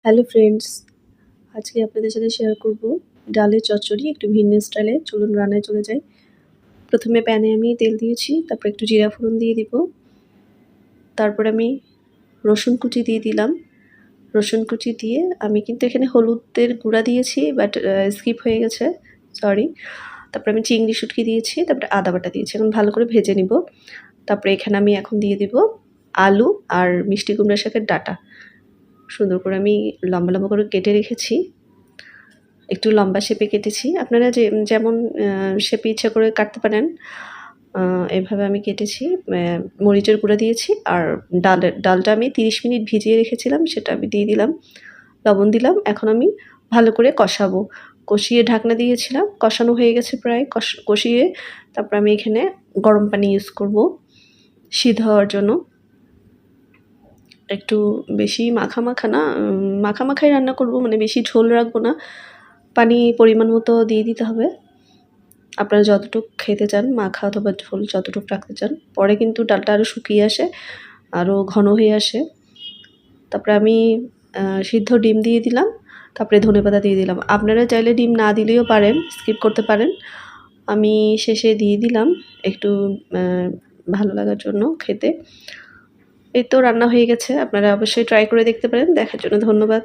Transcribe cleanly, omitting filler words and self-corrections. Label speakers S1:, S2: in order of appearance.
S1: Hello friends, আজকে আপনাদের সাথে শেয়ার করব ডালের চচ্চড়ি একটু ভিন্ন স্টাইলে। চলুন রান্নায় চলে যাই। প্রথমে প্যানে আমি তেল দিয়েছি, তারপর একটু জিরা ফোড়ন দিয়ে দিব। তারপর আমি রসুন কুচি দিয়ে দিলাম। রসুন কুচি দিয়ে আমি কিন্তু এখানে হলুদের গুঁড়া দিয়েছি, বাট স্কিপ হয়ে গেছে, সরি। তারপরে আমি চিংড়ি শুটকি দিয়েছি, তারপরে আদা বাটা দিয়েছি। এখন ভালো করে ভেজে নিব। তারপরে এখানে আমি এখন দিয়ে দিব আলু আর মিষ্টি কুমড়া শাকের ডাঁটা। সুন্দর করে আমি লম্বা লম্বা করে কেটে রেখেছি, একটু লম্বা শেপে কেটেছি। আপনারা যেমন শেপে ইচ্ছা করে কাটতে পারেন। এভাবে আমি কেটেছি। মরিচের গুঁড়া দিয়েছি আর ডালটা আমি 30 মিনিট ভিজিয়ে রেখেছিলাম, সেটা আমি দিয়ে দিলাম। লবণ দিলাম। এখন আমি ভালো করে কষাবো। কষিয়ে ঢাকনা দিয়েছিলাম, কষানো হয়ে গেছে প্রায়। কষিয়ে তারপর আমি এখানে গরম পানি ইউজ করব সিদ্ধ হওয়ার জন্য। একটু বেশি মাখা না, মাখাই রান্না করব, মানে বেশি ঝোল রাখবো না। পানি পরিমাণ মতো দিয়ে দিতে হবে। আপনারা যতটুকু খেতে চান, মাখা অথবা ঝোল যতটুকু রাখতে চান। পরে কিন্তু ডালটা আরও শুকিয়ে আসে, আরও ঘন হয়ে আসে। তারপরে আমি সিদ্ধ ডিম দিয়ে দিলাম, তারপরে ধনেপাতা দিয়ে দিলাম। আপনারা চাইলে ডিম না দিলেও পারেন, স্কিপ করতে পারেন। আমি শেষে দিয়ে দিলাম একটু ভালো লাগার জন্য খেতে। এই তো রান্না হয়ে গেছে। আপনারা অবশ্যই ট্রাই করে দেখতে পারেন। দেখার জন্য ধন্যবাদ।